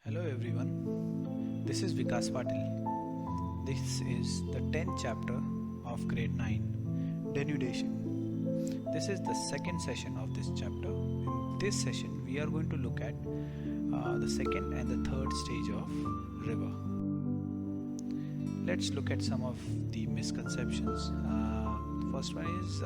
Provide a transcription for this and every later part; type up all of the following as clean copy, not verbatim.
Hello everyone, this is Vikas Patil. This is the 10th chapter of grade 9, Denudation. This is the second session of this chapter. In this session, we are going to look at the second and the third stage of river. Let's look at some of the misconceptions. First one is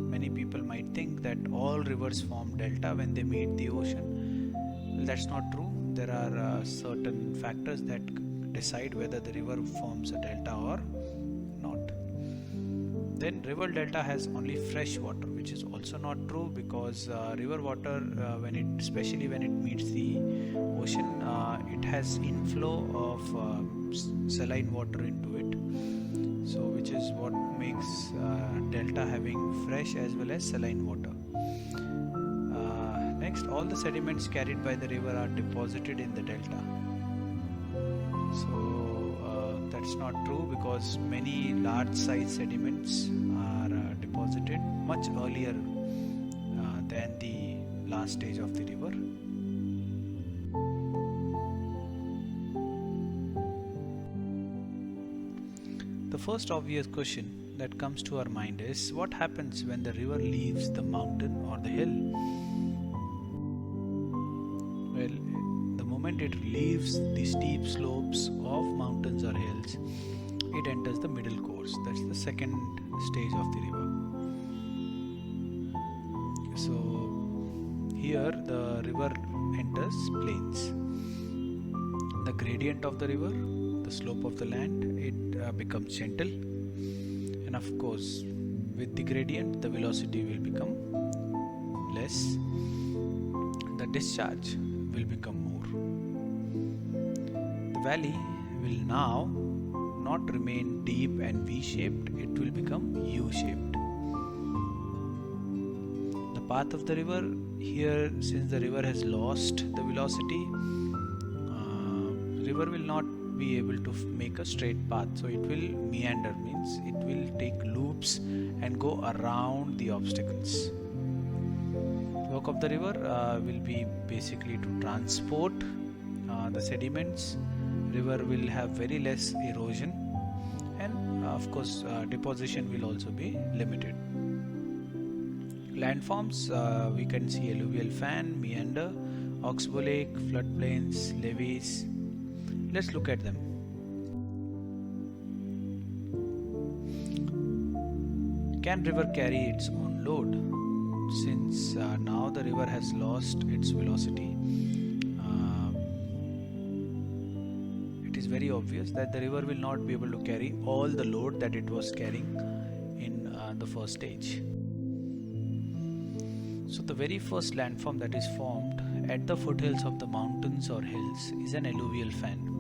many people might think that all rivers form delta when they meet the ocean. Well, that's not true. There are certain factors that decide whether the river forms a delta or not. Then river delta has only fresh water, which is also not true, because river water, especially when it meets the ocean, it has inflow of saline water into it. So which is what makes delta having fresh as well as saline water. Next, all the sediments carried by the river are deposited in the delta. So that's not true, because many large size sediments are deposited much earlier than the last stage of the river. The first obvious question that comes to our mind is, what happens when the river leaves the mountain or the hill? Well, the moment it leaves the steep slopes of mountains or hills, it enters the middle course. That's the second stage of the river. So here the river enters plains. The gradient of the river, the slope of the land, it becomes gentle, and of course with the gradient the velocity will become less, the discharge will become more. The valley will now not remain deep and V-shaped, it will become U-shaped. The path of the river here, since the river has lost the velocity, river will not be able to make a straight path, so it will meander, means it will take loops and go around the obstacles. Work of the river will be basically to transport the sediments. River will have very less erosion, and of course deposition will also be limited. Landforms, we can see alluvial fan, meander, oxbow lake, floodplains, levees. Let's look at them. Can river carry its own load? Since now the river has lost its velocity, it is very obvious that the river will not be able to carry all the load that it was carrying in the first stage. So the very first landform that is formed at the foothills of the mountains or hills is an alluvial fan.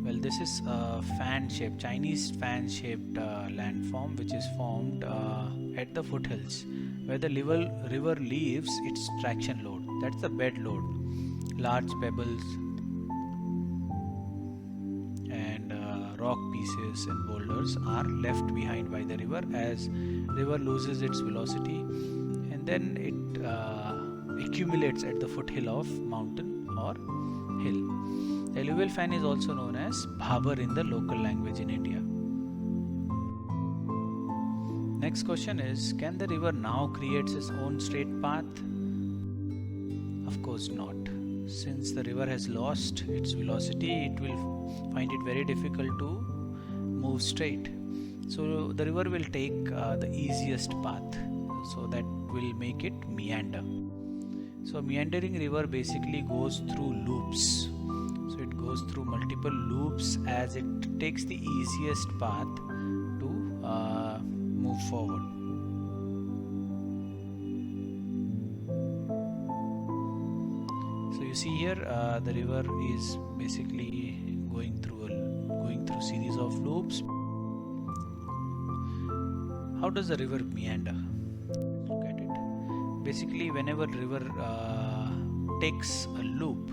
Well, this is a fan-shaped, Chinese fan-shaped landform which is formed at the foothills, where the river leaves its traction load. That's the bed load. Large pebbles and rock pieces and boulders are left behind by the river as river loses its velocity, and then it accumulates at the foothill of mountain or hill. The alluvial fan is also known as bhabar in the local language in India. Next question is, can the river now create its own straight path? Of course not. Since the river has lost its velocity, it will find it very difficult to move straight. So the river will take the easiest path, so that will make it meander. So meandering river basically goes through loops. So it goes through multiple loops as it takes the easiest path to move forward. So you see here the river is basically going through series of loops. How does the river meander? Let's look at it. Basically, whenever river takes a loop,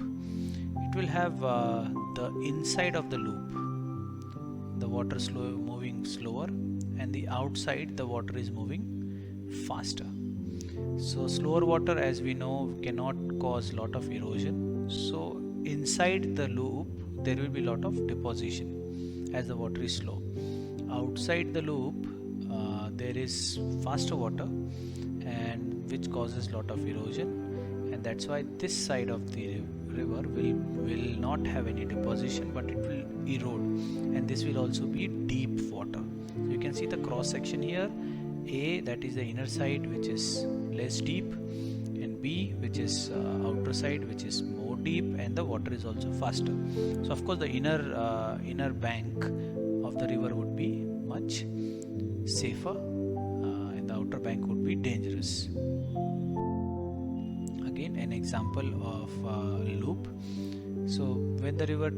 it will have the inside of the loop, the water moving slower, and the outside the water is moving faster. So slower water, as we know, cannot cause lot of erosion, so inside the loop there will be lot of deposition as the water is slow. Outside the loop there is faster water, and which causes lot of erosion, and that's why this side of the river will not have any deposition, but it will erode, and this will also be deep water. So you can see the cross section here. A, that is the inner side, which is less deep, and B, which is outer side, which is more deep, and the water is also faster. So of course the inner bank of the river would be much safer, and the outer bank would be dangerous. Again, an example of loop. So when the river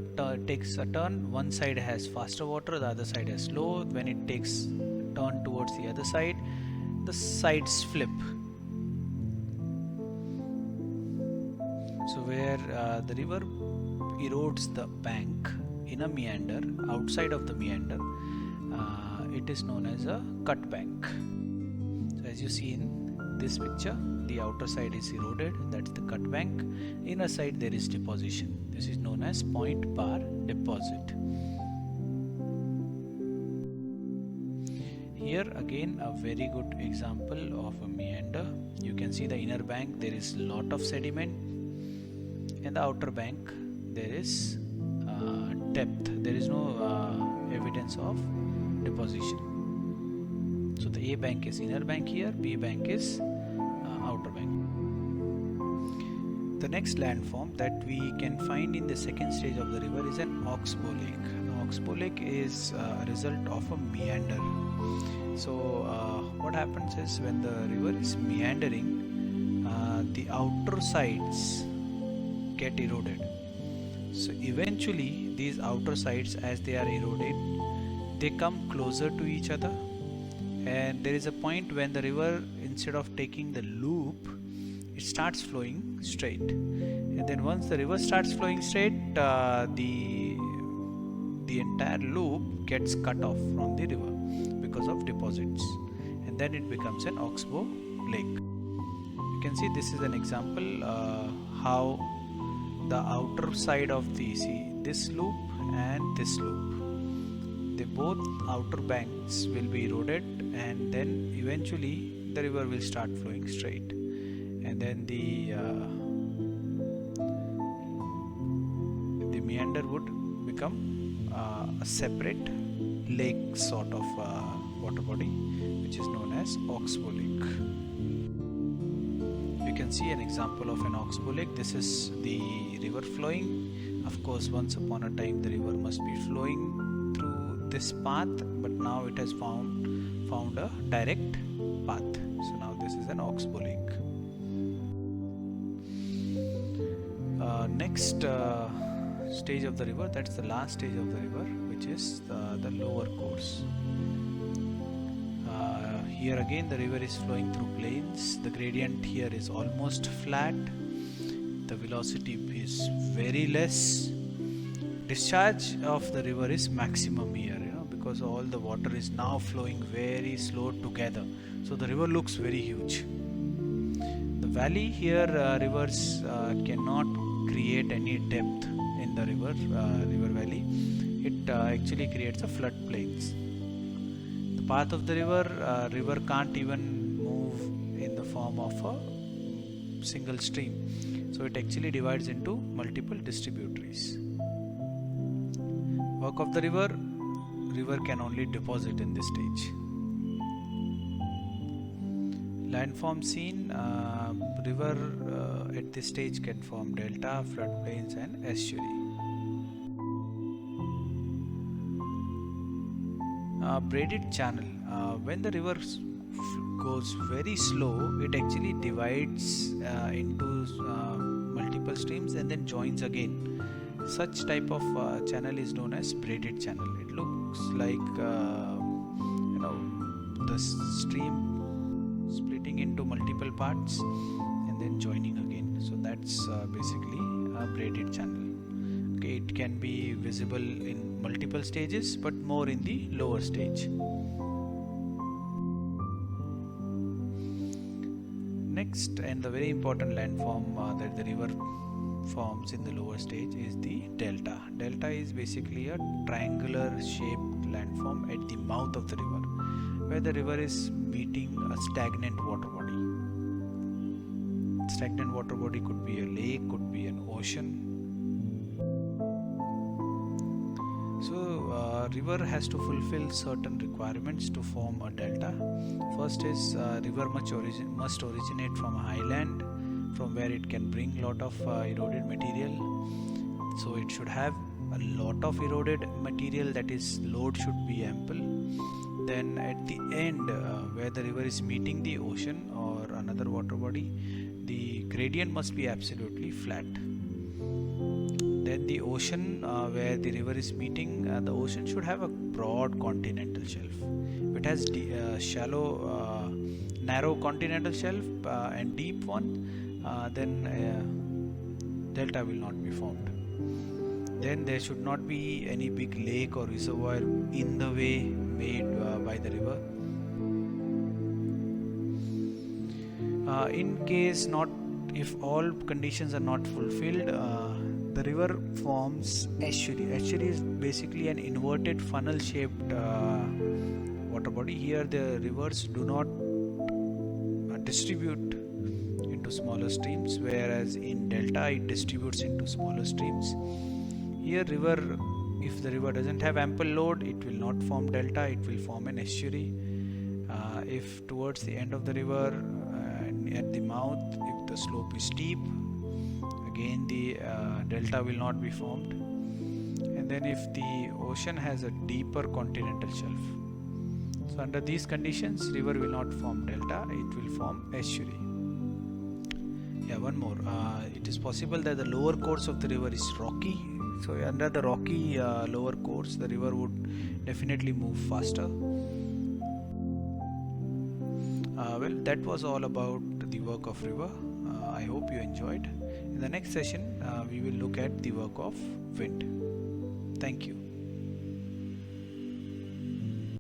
takes a turn, one side has faster water, the other side has slow. When it takes turn towards the other side, the sides flip. So where the river erodes the bank in a meander, outside of the meander, it is known as a cut bank. So as you see in this picture, the outer side is eroded, that's the cut bank. Inner side there is deposition. This is known as point bar deposit. Here again a very good example of a meander. You can see the inner bank there is lot of sediment, and the outer bank there is depth. There is no evidence of deposition. So the A bank is inner bank here, B bank is outer bank. The next landform that we can find in the second stage of the river is an oxbow lake. An oxbow lake is a result of a meander. So what happens is when the river is meandering, the outer sides get eroded. So eventually these outer sides, as they are eroded, they come closer to each other, and there is a point when the river, instead of taking the loop, it starts flowing straight. And then once the river starts flowing straight, the entire loop gets cut off from the river because of deposits, and then it becomes an oxbow lake. You can see this is an example how the outer side of this loop and this loop, they both outer banks will be eroded, and then eventually the river will start flowing straight, and then the meander would become a separate lake sort of water body, which is known as oxbow lake. You can see an example of an oxbow lake. This is the river flowing. Of course, once upon a time the river must be flowing through this path, but now it has found a direct path. So now this is an oxbow lake. Next stage of the river, that's the last stage of the river, which is the lower course. Here again the river is flowing through plains. The gradient here is almost flat. The velocity is very less. Discharge of the river is maximum here, because all the water is now flowing very slow together. So the river looks very huge. The valley here, rivers cannot create any depth in the river valley. It actually creates a floodplains. The path of the river can't even move in the form of a single stream. So it actually divides into multiple distributaries. Work of the river can only deposit in this stage. Landform seen, river at this stage can form delta, floodplains and estuary. Braided channel, when the river goes very slow, it actually divides into multiple streams and then joins again. Such type of channel is known as braided channel. It looks like the stream splitting into multiple parts and then joining again. So that's basically a braided channel. Okay, it can be visible in multiple stages, but more in the lower stage. next and the very important landform that the river forms in the lower stage is the delta. Delta is basically a triangular shaped landform at the mouth of the river, where the river is meeting a stagnant water body. Stagnant water body could be a lake, could be an ocean. So river has to fulfill certain requirements to form a delta. First is river must originate from a highland, from where it can bring lot of eroded material. So it should have a lot of eroded material, that is load should be ample. Then at the end where the river is meeting the ocean or another water body, the gradient must be absolutely flat. Then the ocean where the river is meeting, the ocean should have a broad continental shelf. If it has shallow narrow continental shelf and deep one, then delta will not be formed. Then there should not be any big lake or reservoir in the way made by the river. In case not, if all conditions are not fulfilled, the river forms estuary. Estuary is basically an inverted funnel shaped water body. Here the rivers do not distribute into smaller streams, whereas in delta it distributes into smaller streams. Here river, if the river doesn't have ample load, it will not form delta, it will form an estuary. If towards the end of the river and at the mouth, if the slope is steep, again the delta will not be formed. And then if the ocean has a deeper continental shelf, so under these conditions river will not form delta, it will form estuary. Yeah, one more. It is possible that the lower course of the river is rocky. So under the rocky lower course, the river would definitely move faster. Well, that was all about the work of river. I hope you enjoyed. In the next session, we will look at the work of wind. Thank you.